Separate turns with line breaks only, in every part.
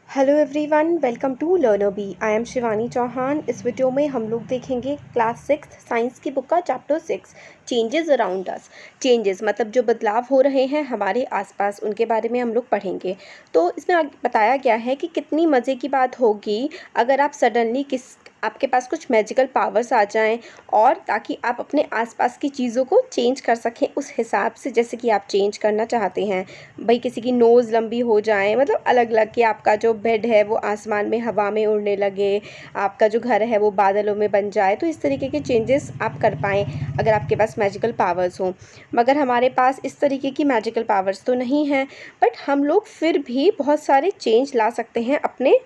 Hello everyone, welcome to learner B. I am Shivani Chauhan. इस video में हम लोग देखेंगे क्लास 6 साइंस की बुक का chapter 6 changes around us. Changes मतलब जो बदलाव हो रहे हैं हमारे आसपास, उनके बारे में हम लोग पढ़ेंगे। तो इसमें बताया गया है कि कितनी मज़े की बात होगी अगर आप सडनली आपके पास कुछ मैजिकल पावर्स आ जाएं, और ताकि आप अपने आसपास की चीज़ों को चेंज कर सकें उस हिसाब से जैसे कि आप चेंज करना चाहते हैं। भाई किसी की नोज़ लंबी हो जाए, मतलब अलग अलग, कि आपका जो बेड है वो आसमान में हवा में उड़ने लगे, आपका जो घर है वो बादलों में बन जाए। तो इस तरीके के चेंजेस आप कर पाएँ अगर आपके पास मैजिकल पावर्स हों। मगर हमारे पास इस तरीके की मैजिकल पावर्स तो नहीं हैं, बट हम लोग फिर भी बहुत सारे चेंज ला सकते हैं अपने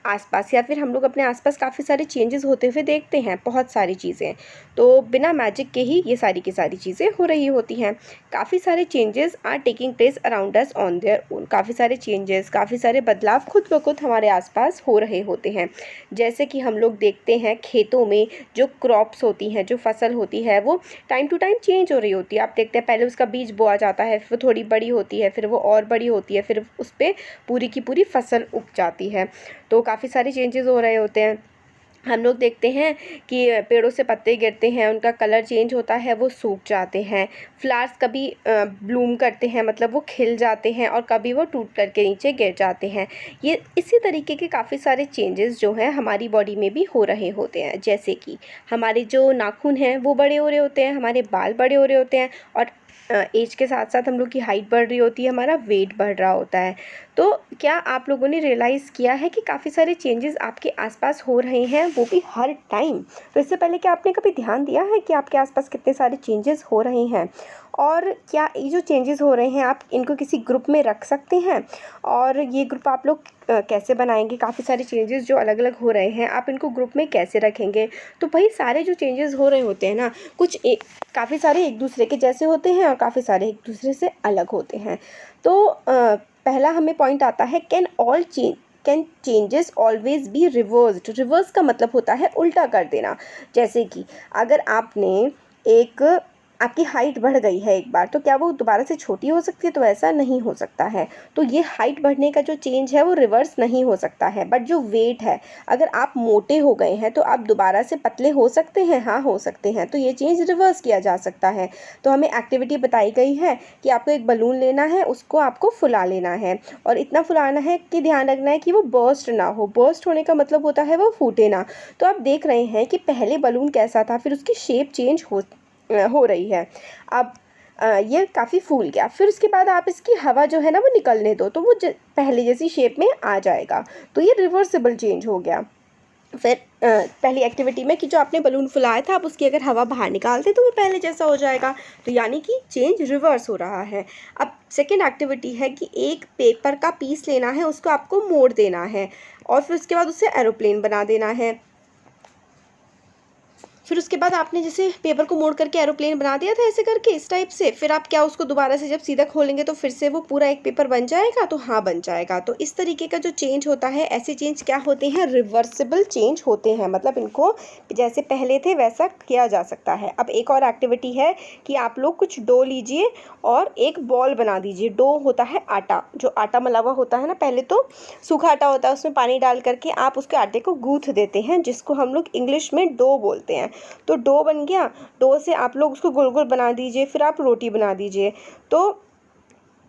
आसपास, या फिर हम लोग अपने आसपास काफ़ी सारे चेंजेस होते हुए देखते हैं, बहुत सारी चीज़ें। तो बिना मैजिक के ही ये सारी की सारी चीज़ें हो रही होती हैं। काफ़ी सारे changes are taking place around us on their own. काफ़ी सारे चेंजेस, काफ़ी सारे बदलाव खुद ब खुद हमारे आसपास हो रहे होते हैं। जैसे कि हम लोग देखते हैं खेतों में जो क्रॉप्स होती हैं, जो फसल होती है, वो टाइम टू टाइम चेंज हो रही होती है। आप देखते हैं पहले उसका बीज बोआ जाता है, फिर वो थोड़ी बड़ी होती है, फिर वो और बड़ी होती है, फिर उस पर पूरी की पूरी फसल उग जाती है। तो काफ़ी सारे चेंजेस हो रहे होते हैं। हम लोग देखते हैं कि पेड़ों से पत्ते गिरते हैं, उनका कलर चेंज होता है, वो सूख जाते हैं। फ्लावर्स कभी ब्लूम करते हैं, मतलब वो खिल जाते हैं, और कभी वो टूट करके नीचे गिर जाते हैं। ये इसी तरीके के काफ़ी सारे चेंजेस जो हैं हमारी बॉडी में भी हो रहे होते हैं। जैसे कि हमारे जो नाखून हैं वो बड़े हो रहे होते हैं, हमारे बाल बड़े हो रहे होते हैं, और एज के साथ साथ हम लोग की हाइट बढ़ रही होती है, हमारा वेट बढ़ रहा होता है। तो क्या आप लोगों ने रियलाइज़ किया है कि काफ़ी सारे चेंजेस आपके आसपास हो रहे हैं, वो भी हर टाइम? तो इससे पहले क्या आपने कभी ध्यान दिया है कि आपके आसपास कितने सारे चेंजेस हो रहे हैं? और क्या ये जो चेंजेस हो रहे हैं आप इनको किसी ग्रुप में रख सकते हैं? और ये ग्रुप आप लोग कैसे बनाएंगे? काफ़ी सारे चेंजेस जो अलग अलग हो रहे हैं, आप इनको ग्रुप में कैसे रखेंगे? तो भाई सारे जो चेंजेस हो रहे होते हैं ना, काफ़ी सारे एक दूसरे के जैसे होते हैं और काफ़ी सारे एक दूसरे से अलग होते हैं। तो पहला हमें पॉइंट आता है, can changes always be reversed? Reverse का मतलब होता है उल्टा कर देना। जैसे कि अगर आपकी हाइट बढ़ गई है एक बार, तो क्या वो दोबारा से छोटी हो सकती है? तो ऐसा नहीं हो सकता है। तो ये हाइट बढ़ने का जो चेंज है वो रिवर्स नहीं हो सकता है। बट जो वेट है, अगर आप मोटे हो गए हैं तो आप दोबारा से पतले हो सकते हैं, हाँ हो सकते हैं। तो ये चेंज रिवर्स किया जा सकता है। तो हमें एक्टिविटी बताई गई है कि आपको एक बलून लेना है, उसको आपको फुला लेना है, और इतना फुलाना है कि ध्यान रखना है कि वो बर्स्ट ना हो। बर्स्ट होने का मतलब होता है वो फूटे ना। तो आप देख रहे हैं कि पहले बलून कैसा था, फिर उसकी शेप चेंज हो रही है। अब ये काफ़ी फूल गया, फिर उसके बाद आप इसकी हवा जो है ना वो निकलने दो, तो वो पहले जैसी शेप में आ जाएगा। तो ये रिवर्सिबल चेंज हो गया। फिर पहली एक्टिविटी में कि जो आपने बलून फुलाया था, आप उसकी अगर हवा बाहर निकालते तो वो पहले जैसा हो जाएगा। तो यानी कि चेंज रिवर्स हो रहा है। अब सेकेंड एक्टिविटी है कि एक पेपर का पीस लेना है, उसको आपको मोड़ देना है, और फिर उसके बाद उससे एरोप्लेन बना देना है। फिर उसके बाद आपने जैसे पेपर को मोड़ करके एरोप्लेन बना दिया था, ऐसे करके इस टाइप से, फिर आप क्या उसको दोबारा से जब सीधा खोलेंगे तो फिर से वो पूरा एक पेपर बन जाएगा? तो हाँ, बन जाएगा। तो इस तरीके का जो चेंज होता है, ऐसे चेंज क्या होते हैं? रिवर्सिबल चेंज होते हैं। मतलब इनको जैसे पहले थे वैसा किया जा सकता है। अब एक और एक्टिविटी है कि आप लोग कुछ डो लीजिए और एक बॉल बना दीजिए। डो होता है आटा, जो आटा मला हुआ होता है ना, पहले तो सूखा आटा होता है, उसमें पानी डाल करके आप उसके आटे को गूँथ देते हैं, जिसको हम लोग इंग्लिश में डो बोलते हैं। तो डो बन गया। डो से आप लोग उसको गोल गोल बना दीजिए, फिर आप रोटी बना दीजिए। तो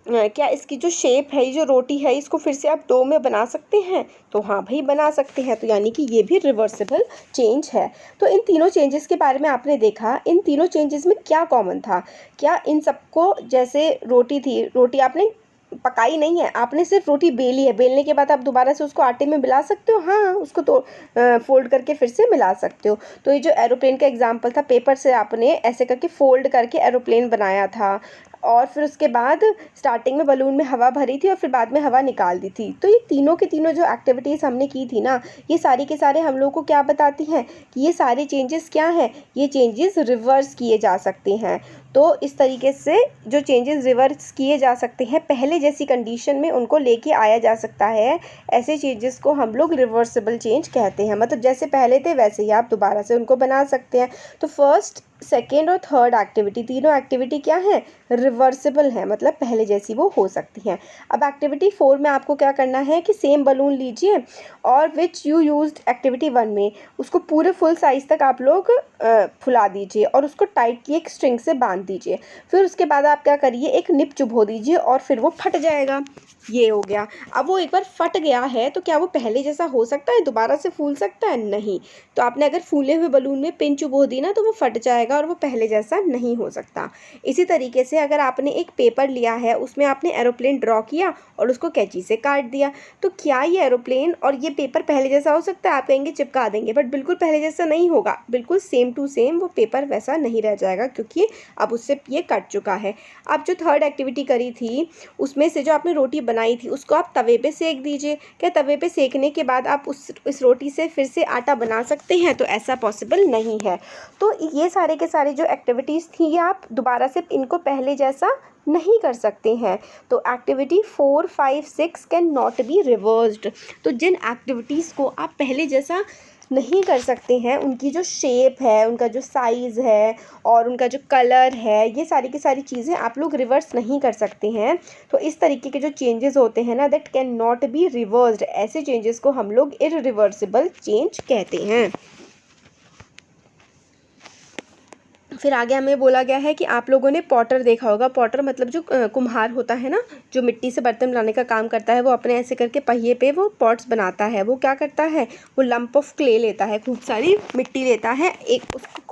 क्या इसकी जो शेप है, ये जो रोटी है, इसको फिर से आप डो में बना सकते हैं? तो हाँ भाई, बना सकते हैं। तो यानी कि ये भी रिवर्सिबल चेंज है। तो इन तीनों चेंजेस के बारे में आपने देखा, इन तीनों चेंजेस में क्या कॉमन था? क्या इन सबको, जैसे रोटी थी, रोटी आपने पकाई नहीं है, आपने सिर्फ रोटी बेली है, बेलने के बाद आप दोबारा से उसको आटे में मिला सकते हो, हाँ उसको तो फोल्ड करके फिर से मिला सकते हो। तो ये जो एरोप्लेन का एग्जांपल था, पेपर से आपने ऐसे करके फोल्ड करके एरोप्लेन बनाया था, और फिर उसके बाद स्टार्टिंग में बलून में हवा भरी थी और फिर बाद में हवा निकाल दी थी। तो ये तीनों के तीनों जो एक्टिविटीज़ हमने की थी ना, ये सारी के सारे हम लोग को क्या बताती हैं कि ये सारे चेंजेस क्या हैं? ये चेंजेस रिवर्स किए जा सकते हैं। तो इस तरीके से जो चेंजेस रिवर्स किए जा सकते हैं, पहले जैसी कंडीशन में उनको लेके आया जा सकता है, ऐसे चेंजेस को हम लोग रिवर्सिबल चेंज कहते हैं। मतलब जैसे पहले थे वैसे ही आप दोबारा से उनको बना सकते हैं। तो फर्स्ट, सेकेंड और थर्ड एक्टिविटी, तीनों एक्टिविटी क्या है, रिवर्सिबल है, मतलब पहले जैसी वो हो सकती हैं। अब एक्टिविटी 4 में आपको क्या करना है कि सेम बलून लीजिए और विच यू यूज्ड एक्टिविटी 1 में, उसको पूरे फुल साइज़ तक आप लोग फुला दीजिए और उसको टाइटली एक स्ट्रिंग से बांध दीजिए। फिर उसके बाद आप क्या करिए, एक निप चुभो दीजिए और फिर वो फट जाएगा। ये हो गया। अब वो एक बार फट गया है तो क्या वो पहले जैसा हो सकता है, दोबारा से फूल सकता है? नहीं। तो आपने अगर फूले हुए बलून में पिन चुभो दी ना तो वो फट जाएगा और वो पहले जैसा नहीं हो सकता। इसी तरीके से अगर आपने एक पेपर लिया है, उसमें आपने एरोप्लेन ड्रॉ किया और उसको कैंची से काट दिया, तो क्या ये एरोप्लेन और ये पेपर पहले जैसा हो सकता है? आप कहेंगे चिपका देंगे, बट बिल्कुल पहले जैसा नहीं होगा। बिल्कुल सेम टू सेम वो पेपर वैसा नहीं रह जाएगा, क्योंकि अब उससे ये कट चुका है। आप जो थर्ड एक्टिविटी करी थी उसमें से जो आपने रोटी बनाई थी उसको आप तवे पे सेक दीजिए। क्या तवे पे सेकने के बाद आप इस रोटी से फिर से आटा बना सकते हैं? तो ऐसा पॉसिबल नहीं है। तो ये सारे के सारे जो एक्टिविटीज़ थी, ये आप दोबारा से इनको पहले जैसा नहीं कर सकते हैं। तो activity 4, 5, 6 can not be reversed. तो जिन एक्टिविटीज़ को आप पहले जैसा नहीं कर सकते हैं, उनकी जो शेप है, उनका जो साइज़ है और उनका जो कलर है, ये सारी की सारी चीज़ें आप लोग रिवर्स नहीं कर सकते हैं। तो इस तरीके के जो चेंजेस होते हैं ना, that can not be reversed, ऐसे चेंजेस को हम लोग इररिवर्सिबल चेंज कहते हैं। फिर आगे हमें बोला गया है कि आप लोगों ने पॉटर देखा होगा। पॉटर मतलब जो कुम्हार होता है ना, जो मिट्टी से बर्तन बनाने का काम करता है, वो अपने ऐसे करके पहिए पे वो पॉट्स बनाता है। वो क्या करता है, वो लंप ऑफ क्ले लेता है, खूब सारी मिट्टी लेता है एक उसको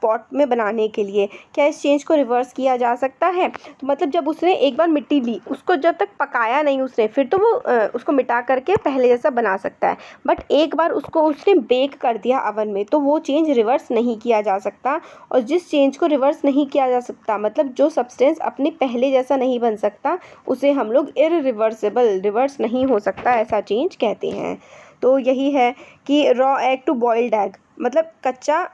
पॉट में बनाने के लिए। क्या इस चेंज को रिवर्स किया जा सकता है? तो मतलब जब उसने एक बार मिट्टी ली, उसको जब तक पकाया नहीं उसने, फिर तो वो उसको मिटा करके पहले जैसा बना सकता है। बट एक बार उसको उसने बेक कर दिया अवन में, तो वो चेंज रिवर्स नहीं किया जा सकता। और जिस चेंज को रिवर्स नहीं किया जा सकता, मतलब जो सब्सटेंस अपने पहले जैसा नहीं बन सकता, उसे हम लोग इररिवर्सिबल, रिवर्स नहीं हो सकता, ऐसा चेंज कहते हैं। तो यही है कि raw egg to boiled egg, मतलब कच्चा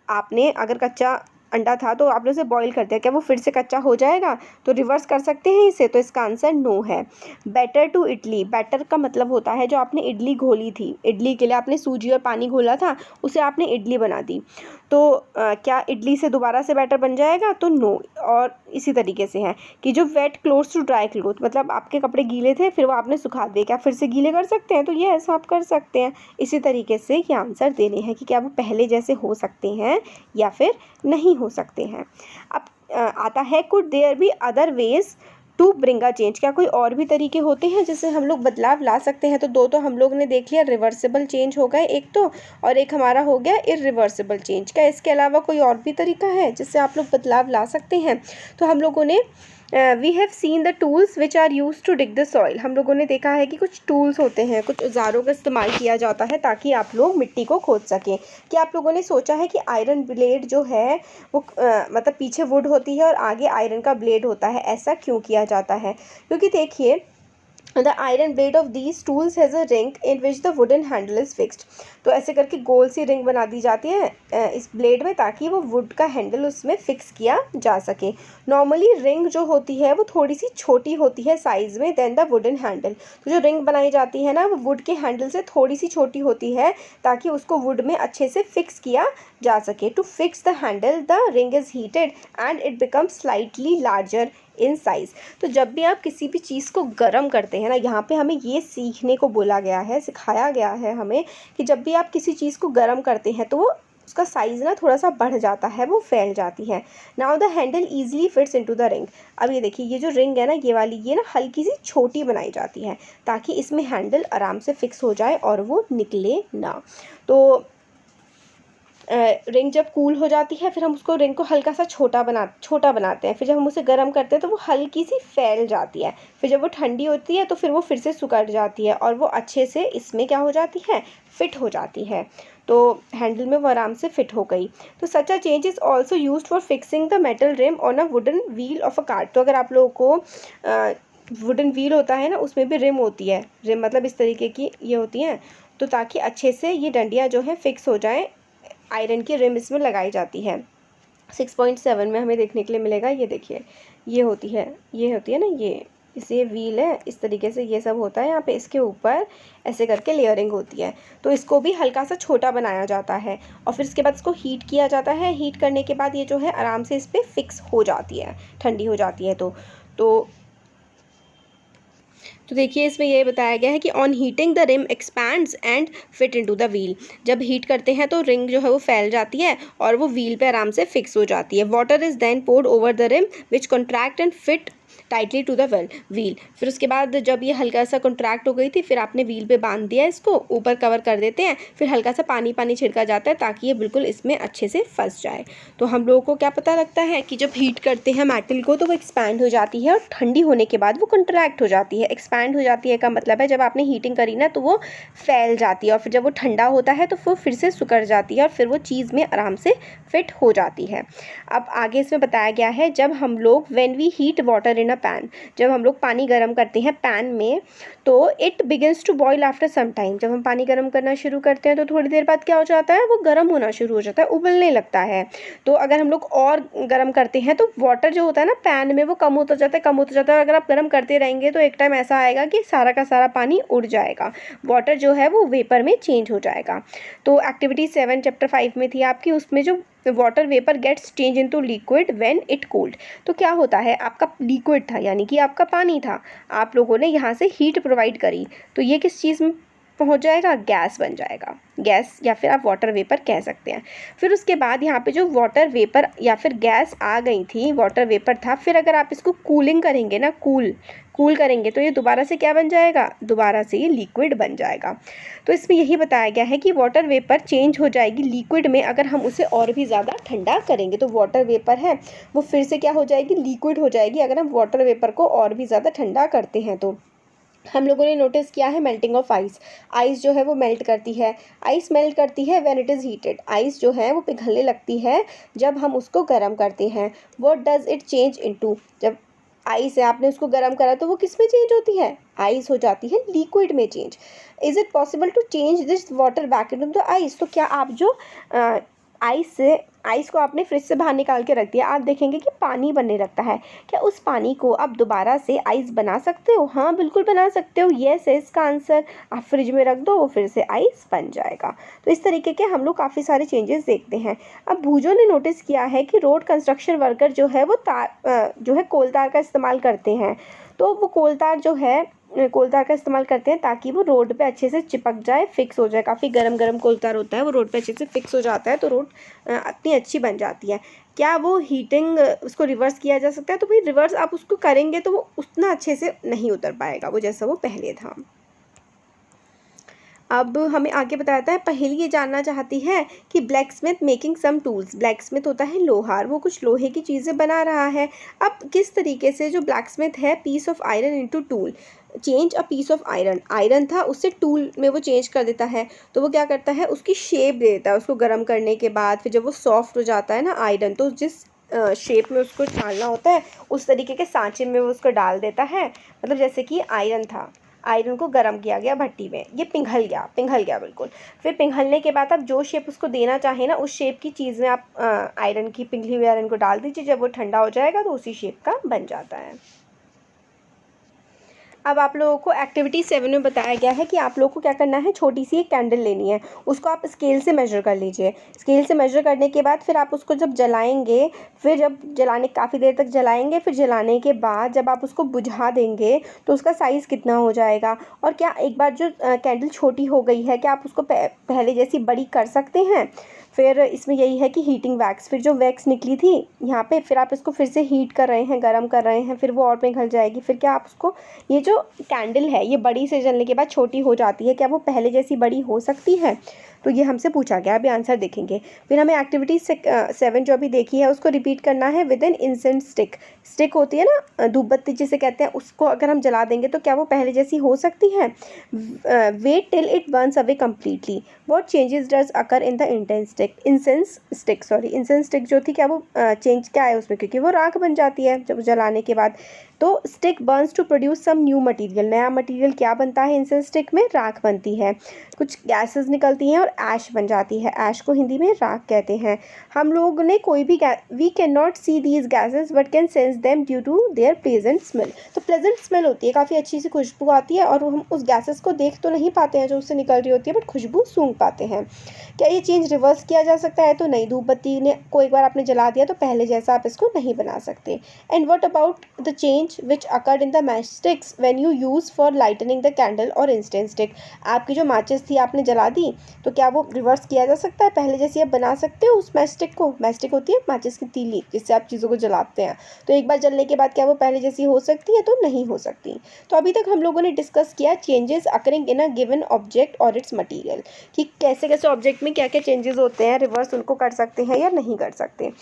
आपने अगर कच्चा अंडा था तो आपने उसे बॉईल कर दिया, क्या वो फिर से कच्चा हो जाएगा? तो रिवर्स कर सकते हैं इसे? तो इसका आंसर नो है। बैटर टू इडली, बैटर का मतलब होता है जो आपने इडली घोली थी, इडली के लिए आपने सूजी और पानी घोला था, उसे आपने इडली बना दी, तो क्या इडली से दोबारा से बैटर बन जाएगा? तो नो। और इसी तरीके से है कि जो wet clothes to dry cloth, मतलब आपके कपड़े गीले थे फिर वो आपने सुखा दिए, क्या फिर से गीले कर सकते हैं? तो ये ऐसा आप कर सकते हैं। इसी तरीके से ये आंसर देने हैं कि क्या वो पहले जैसे हो सकते हैं या फिर नहीं हो सकते हैं। अब आता है, could there be other ways to bring a change, क्या कोई और भी तरीके होते हैं जिससे हम लोग बदलाव ला सकते हैं? तो दो तो हम लोग ने देख लिया, रिवर्सिबल चेंज हो गए एक तो, और एक हमारा हो गया इररिवर्सिबल चेंज। क्या इसके अलावा कोई और भी तरीका है जिससे आप लोग बदलाव ला सकते हैं? तो हम लोगों ने we have seen the tools which are use to dig the soil, हम लोगों ने देखा है कि कुछ टूल्स होते हैं, कुछ औजारों का इस्तेमाल किया जाता है ताकि आप लोग मिट्टी को खोद सकें। क्या आप लोगों ने सोचा है कि आयरन ब्लेड जो है वो मतलब पीछे वुड होती है और आगे आयरन का ब्लेड होता है, ऐसा क्यों किया जाता है? क्योंकि देखिए, the iron blade of these tools has a ring in which the wooden handle is fixed, तो ऐसे करके गोल सी रिंग बना दी जाती है इस ब्लेड में, ताकि वो वुड का हैंडल उसमें फिक्स किया जा सके। नॉर्मली रिंग जो होती है वो थोड़ी सी छोटी होती है साइज़ में देन द वुडन हैंडल, तो जो रिंग बनाई जाती है ना वो वुड के हैंडल से थोड़ी सी छोटी होती है ताकि उसको वुड में अच्छे से फिक्स किया जा सके। To fix the handle the ring is heated and it becomes slightly larger in size. तो जब भी आप किसी भी चीज़ को गर्म करते हैं ना, यहाँ पे हमें ये सीखने को बोला गया है, सिखाया गया है हमें कि जब भी आप किसी चीज़ को गर्म करते हैं तो वो उसका साइज़ ना थोड़ा सा बढ़ जाता है, वो फैल जाती है। Now the handle easily fits into the ring. अब ये देखिए, ये जो रिंग है ना, ये वाली, ये ना हल्की सी छोटी बनाई जाती है ताकि इसमें हैंडल आराम से फिक्स हो जाए और वो निकले ना। तो रिंग जब कूल हो जाती है फिर हम उसको रिंग को हल्का सा छोटा बनाते हैं, फिर जब हम उसे गर्म करते हैं तो वो हल्की सी फैल जाती है, फिर जब वो ठंडी होती है तो फिर वो फिर से सिकुड़ जाती है और वो अच्छे से इसमें क्या हो जाती है, फिट हो जाती है। तो हैंडल में वो आराम से फिट हो गई। तो such a change is also used for fixing the metal rim on a wooden wheel of a cart. तो अगर आप लोगों को वुडन व्हील होता है ना, उसमें भी रिम होती है, रिम मतलब इस तरीके की ये होती हैं, तो ताकि अच्छे से ये डंडियाँ जो है फिक्स हो जाएँ, आयरन की रिम इसमें लगाई जाती है। 6.7 में हमें देखने के लिए मिलेगा, ये देखिए ये होती है ना, ये इसे व्हील है, इस तरीके से ये सब होता है यहाँ पे, इसके ऊपर ऐसे करके लेयरिंग होती है। तो इसको भी हल्का सा छोटा बनाया जाता है और फिर इसके बाद इसको हीट किया जाता है। हीट करने के बाद ये जो है आराम से इस पर फिक्स हो जाती है, ठंडी हो जाती है। तो देखिए इसमें ये बताया गया है कि on heating the rim expands and fit into the wheel. जब हीट करते हैं तो रिंग जो है वो फैल जाती है और वो व्हील पे आराम से फिक्स हो जाती है। Water is then poured over the rim which contract and fit tightly to the wheel. फिर उसके बाद जब ये हल्का सा कॉन्ट्रैक्ट हो गई थी, फिर आपने व्हील पे बांध दिया, इसको ऊपर कवर कर देते हैं, फिर हल्का सा पानी छिड़का जाता है ताकि ये बिल्कुल इसमें अच्छे से फंस जाए। तो हम लोगों को क्या पता लगता है कि जब हीट करते हैं मेटल को तो वो एक्सपैंड हो जाती है और ठंडी होने के बाद वो कॉन्ट्रैक्ट हो जाती है। एक्सपैंड हो जाती है का मतलब है जब आपने हीटिंग करी ना तो वो फैल जाती है और फिर जब वो ठंडा होता है तो वो फिर से सिकुड़ जाती है और फिर वो चीज़ में आराम से फिट हो जाती है। अब आगे इसमें बताया गया है जब हम लोग when we heat water in a pan, जब हम लोग पानी गर्म करते हैं पैन में तो it begins to boil after some time. जब हम पानी गर्म करना शुरू करते हैं तो थोड़ी देर बाद क्या हो जाता है, वो गर्म होना शुरू हो जाता है, उबलने लगता है। तो अगर हम लोग और गर्म करते हैं तो वाटर जो होता है ना पैन में वो कम होता जाता है और अगर आप गर्म करते रहेंगे तो एक टाइम ऐसा आएगा कि सारा का सारा पानी उड़ जाएगा, वाटर जो है वो वेपर में चेंज हो जाएगा। तो एक्टिविटी 7 चैप्टर 5 में थी आपकी, उसमें जो water vapour gets change into liquid when it cooled. तो क्या होता है, आपका लिक्विड था यानी कि आपका पानी था, आप लोगों ने यहाँ से हीट प्रोवाइड करी तो ये किस चीज़ में पहुँच जाएगा, गैस बन जाएगा, गैस या फिर आप वाटर वेपर कह सकते हैं। फिर उसके बाद यहाँ पे जो वाटर वेपर या फिर गैस आ गई थी, वाटर वेपर था, फिर अगर आप इसको कूलिंग करेंगे ना, कूल करेंगे तो ये दोबारा से क्या बन जाएगा, दोबारा से ये लिक्विड बन जाएगा। तो इसमें यही बताया गया है कि वाटर वेपर चेंज हो जाएगी लिक्विड में अगर हम उसे और भी ज़्यादा ठंडा करेंगे। तो वाटर वेपर है वो फिर से क्या हो जाएगी, लिक्विड हो जाएगी अगर हम वाटर वेपर को और भी ज़्यादा ठंडा करते हैं। तो हम लोगों ने नोटिस किया है मेल्टिंग ऑफ आइस जो है वो मेल्ट करती है, आइस मेल्ट करती है when it is heated. Ice जो है वो पिघलने लगती है जब हम उसको गर्म करते हैं। What does it change into, जब आइस है आपने उसको गर्म करा तो वो किस में चेंज होती है, आइस हो जाती है लिक्विड में change. Is it possible to change this water back into the ice. तो क्या आप जो आइस को आपने फ्रिज से बाहर निकाल के रख दिया, आप देखेंगे कि पानी बनने लगता है, क्या उस पानी को आप दोबारा से आइस बना सकते हो? हाँ बिल्कुल बना सकते हो, येस है इसका आंसर। आप फ्रिज में रख दो वो फिर से आइस बन जाएगा। तो इस तरीके के हम लोग काफ़ी सारे चेंजेस देखते हैं। अब भूजो ने नोटिस किया है कि रोड कंस्ट्रक्शन वर्कर जो है वो जो है कोल तार का इस्तेमाल करते हैं। तो वो कोल तार का इस्तेमाल करते हैं ताकि वो रोड पे अच्छे से चिपक जाए, फिक्स हो जाए। काफ़ी गरम कोल तार होता है, वो रोड पे अच्छे से फिक्स हो जाता है तो रोड इतनी अच्छी बन जाती है। क्या वो हीटिंग उसको रिवर्स किया जा सकता है? तो भाई रिवर्स आप उसको करेंगे तो वो उतना अच्छे से नहीं उतर पाएगा वो जैसा वो पहले था। अब हमें आगे बताता है, पहेली ये जानना चाहती है कि blacksmith making some tools. Blacksmith होता है लोहार, वो कुछ लोहे की चीज़ें बना रहा है। अब किस तरीके से जो ब्लैक स्मिथ है piece of iron into tool, change a piece of iron था उससे टूल में वो चेंज कर देता है। तो वो क्या करता है, उसकी शेप दे देता है उसको गर्म करने के बाद। फिर जब वो सॉफ्ट हो जाता है ना आयरन, तो जिस शेप में उसको डालना होता है उस तरीके के सांचे में वो उसको डाल देता है। मतलब जैसे कि आयरन था, आयरन को गर्म किया गया भट्टी में, ये पिघल गया बिल्कुल। फिर पिघलने के बाद आप जो शेप उसको देना चाहें ना उस शेप की चीज़ में आप आयरन की पिघली हुई आयरन को डाल दीजिए। जब वो ठंडा हो जाएगा तो उसी शेप का बन जाता है। अब आप लोगों को एक्टिविटी 7 में बताया गया है कि आप लोगों को क्या करना है, छोटी सी एक कैंडल लेनी है, उसको आप स्केल से मेजर कर लीजिए। स्केल से मेजर करने के बाद फिर आप उसको जब जलाएंगे, फिर जब जलाने काफ़ी देर तक जलाएंगे, फिर जलाने के बाद जब आप उसको बुझा देंगे तो उसका साइज़ कितना हो जाएगा। और क्या एक बार जो कैंडल छोटी हो गई है क्या आप उसको पहले जैसी बड़ी कर सकते हैं? फिर इसमें यही है कि हीटिंग वैक्स, फिर जो वैक्स निकली थी यहाँ पे, फिर आप इसको फिर से हीट कर रहे हैं, गर्म कर रहे हैं, फिर वो और पिघल जाएगी। फिर क्या आप उसको, ये जो कैंडल है ये बड़ी से जलने के बाद छोटी हो जाती है, क्या वो पहले जैसी बड़ी हो सकती है? तो ये हमसे पूछा गया, अभी आंसर देखेंगे। फिर हमें एक्टिविटी 7 जो अभी देखी है उसको रिपीट करना है विद एन इंसेंस स्टिक होती है ना धूप बत्ती जिसे कहते हैं, उसको अगर हम जला देंगे तो क्या वो पहले जैसी हो सकती है? Wait till it burns away completely. What changes does occur in the incense stick जो थी क्या वो चेंज क्या है उसमें, क्योंकि वो राख बन जाती है जब जलाने के बाद। तो stick burns to produce some new material, नया मटेरियल क्या बनता है इनसे स्टिक में, राख बनती है, कुछ गैसेस निकलती हैं और ऐश बन जाती है, ऐश को हिंदी में राख कहते हैं। हम लोग ने कोई भी we can not see these gases but can sense them due to their pleasant smell, तो प्लेजेंट स्मेल होती है, काफ़ी अच्छी सी खुशबू आती है और हम उस गैसेस को देख तो नहीं पाते हैं जो उससे निकल रही होती है, बट खुशबू सूंघ पाते हैं। क्या ये चेंज रिवर्स किया जा सकता है, तो नहीं, धूप बत्ती ने को एक बार आपने जला दिया तो पहले जैसा आप इसको नहीं बना सकते। And what about the change which occurred in the match sticks when you use for lightning the candle और इंस्टेंट स्टिक, आपकी जो माचिस थी आपने जला दी तो क्या वो रिवर्स किया जा सकता है, पहले जैसी आप बना सकते हो उस मैच स्टिक को, मैच स्टिक होती है माचिस की तीली जिससे आप चीज़ों को जलाते हैं, तो एक बार जलने के बाद क्या वो पहले जैसी हो सकती है, तो नहीं हो सकती। तो अभी तक हम लोगों ने डिस्कस किया changes occurring in a given object और इट्स मटेरियल, कि कैसे कैसे ऑब्जेक्ट में क्या क्या चेंजेस होते हैं, रिवर्स उनको कर सकते हैं या नहीं कर सकते।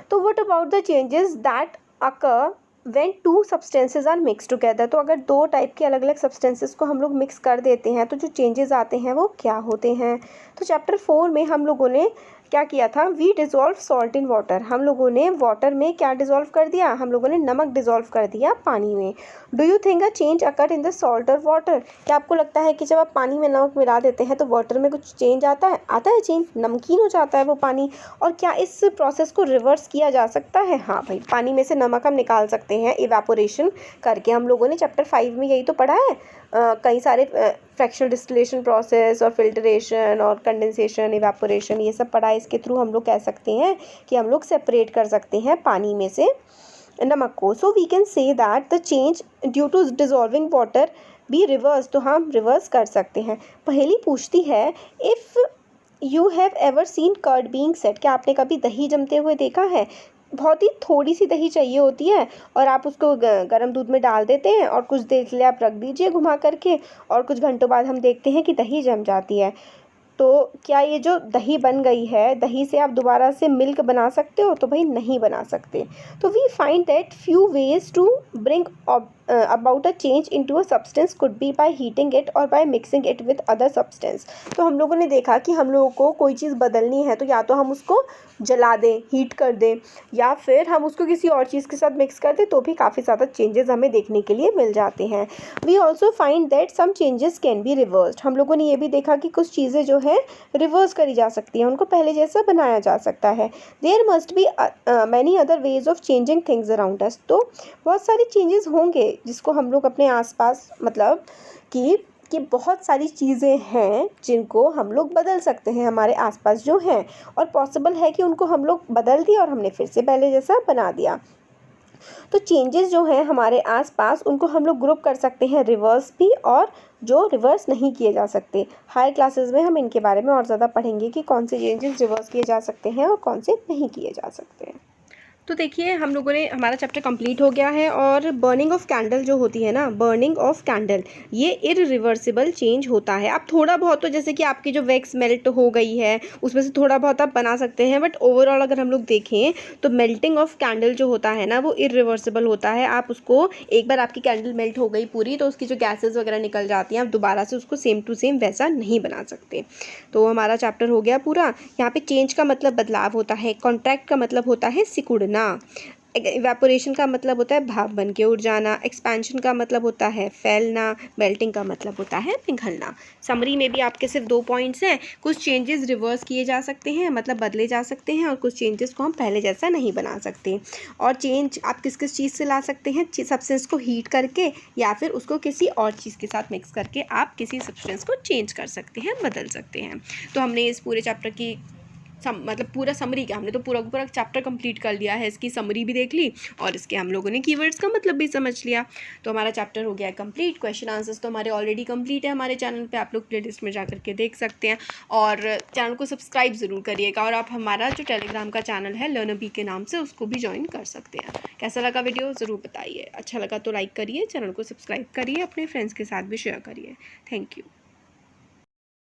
तो what about the changes that occur when two substances are mix together, तो अगर दो टाइप के अलग अलग सब्सटेंसेस को हम लोग मिक्स कर देते हैं तो जो चेंजेस आते हैं वो क्या होते हैं। तो चैप्टर 4 में हम लोगों ने क्या किया था, we dissolve salt in water, हम लोगों ने वाटर में क्या डिज़ोल्व कर दिया, हम लोगों ने नमक डिज़ोल्व कर दिया पानी में। Do you think a change occur in the salt और वाटर, क्या आपको लगता है कि जब आप पानी में नमक मिला देते हैं तो वाटर में कुछ चेंज आता है चेंज, नमकीन हो जाता है वो पानी, और क्या इस प्रोसेस को रिवर्स किया जा सकता है। हाँ भाई, पानी में से नमक हम निकाल सकते हैं इवेपोरेशन करके, हम लोगों ने चैप्टर 5 में यही तो पढ़ा है, कई सारे फ्रैक्शनल डिस्टिलेशन प्रोसेस और फिल्ट्रेशन और कंडेंसेशन, इवेपोरेशन, ये सब पढ़ा है। इसके थ्रू हम लोग कह सकते हैं कि हम लोग सेपरेट कर सकते हैं पानी में से नमक को। So we can say that the change due to dissolving water be reverse, तो हम रिवर्स कर सकते हैं। पहली पूछती है, if you have ever seen curd being set, क्या आपने कभी दही जमते हुए देखा है। बहुत ही थोड़ी सी दही चाहिए होती है और आप उसको गर्म दूध में डाल देते हैं और कुछ देर के लिए आप रख दीजिए घुमा करके, और कुछ घंटों बाद हम देखते हैं कि दही जम जाती है। तो क्या ये जो दही बन गई है, दही से आप दोबारा से मिल्क बना सकते हो, तो भाई नहीं बना सकते। तो we find that few ways to bring about a change into a substance could be by heating it और by mixing it with other substance. तो हम लोगों ने देखा कि हम लोगों को कोई चीज़ बदलनी है तो या तो हम उसको जला दें, हीट कर दें, या फिर हम उसको किसी और चीज़ के साथ मिक्स कर दें, तो भी काफ़ी ज़्यादा चेंजेस हमें देखने के लिए मिल जाते हैं। We also find that some changes can be reversed, हम लोगों ने ये भी देखा कि कुछ चीज़ें जो है रिवर्स करी जा सकती हैं, उनको पहले जैसा बनाया जा सकता है। There must be many other ways of changing things around us, तो बहुत सारे चेंजेस होंगे जिसको हम लोग अपने आसपास, मतलब कि बहुत सारी चीज़ें हैं जिनको हम लोग बदल सकते हैं हमारे आसपास जो हैं, और पॉसिबल है कि उनको हम लोग बदल दिया और हमने फिर से पहले जैसा बना दिया। तो चेंजेस जो हैं हमारे आसपास उनको हम लोग ग्रुप कर सकते हैं रिवर्स भी, और जो रिवर्स नहीं किए जा सकते। हायर क्लासेस में हम इनके बारे में और ज़्यादा पढ़ेंगे कि कौन से चेंजेस रिवर्स किए जा सकते हैं और कौन से नहीं किए जा सकते हैं। तो देखिए, हम लोगों ने, हमारा चैप्टर कंप्लीट हो गया है, और बर्निंग ऑफ कैंडल जो होती है ना, बर्निंग ऑफ कैंडल, ये इरिवर्सिबल चेंज होता है। आप थोड़ा बहुत, तो जैसे कि आपकी जो वैक्स मेल्ट हो गई है उसमें से थोड़ा बहुत आप बना सकते हैं, बट ओवरऑल अगर हम लोग देखें तो मेल्टिंग ऑफ कैंडल जो होता है ना वो इरिवर्सिबल होता है। आप उसको, एक बार आपकी कैंडल मेल्ट हो गई पूरी तो उसकी जो गैसेज वगैरह निकल जाती हैं, आप दोबारा से उसको सेम टू सेम वैसा नहीं बना सकते। तो हमारा चैप्टर हो गया पूरा। यहाँ पे चेंज का मतलब बदलाव होता है, कॉन्ट्रैक्ट का मतलब होता है सिकुड़ना, इवेपोरेशन का मतलब होता है भाप बन के उड़ जाना, एक्सपेंशन का मतलब होता है फैलना, मेल्टिंग का मतलब होता है पिघलना। समरी में भी आपके सिर्फ 2 पॉइंट्स हैं, कुछ चेंजेस रिवर्स किए जा सकते हैं, मतलब बदले जा सकते हैं, और कुछ चेंजेस को हम पहले जैसा नहीं बना सकते। और चेंज आप किस किस चीज़ से ला सकते हैं, सब्सटेंस को हीट करके या फिर उसको किसी और चीज़ के साथ मिक्स करके आप किसी सब्सटेंस को चेंज कर सकते हैं, बदल सकते हैं। तो हमने इस पूरे चैप्टर की मतलब पूरा समरी क्या, हमने तो पूरा चैप्टर कंप्लीट कर लिया है, इसकी समरी भी देख ली और इसके हम लोगों ने कीवर्ड्स का मतलब भी समझ लिया। तो हमारा चैप्टर हो गया है कंप्लीट। क्वेश्चन आंसर्स तो हमारे ऑलरेडी कंप्लीट है हमारे चैनल पे, आप लोग प्लेलिस्ट में जा करके देख सकते हैं, और चैनल को सब्सक्राइब ज़रूर करिएगा, और आप हमारा जो टेलीग्राम का चैनल है लर्नबी के नाम से, उसको भी ज्वाइन कर सकते हैं। कैसा लगा वीडियो ज़रूर बताइए, अच्छा लगा तो लाइक करिए, चैनल को सब्सक्राइब करिए, अपने फ्रेंड्स के साथ भी शेयर करिए। Thank you.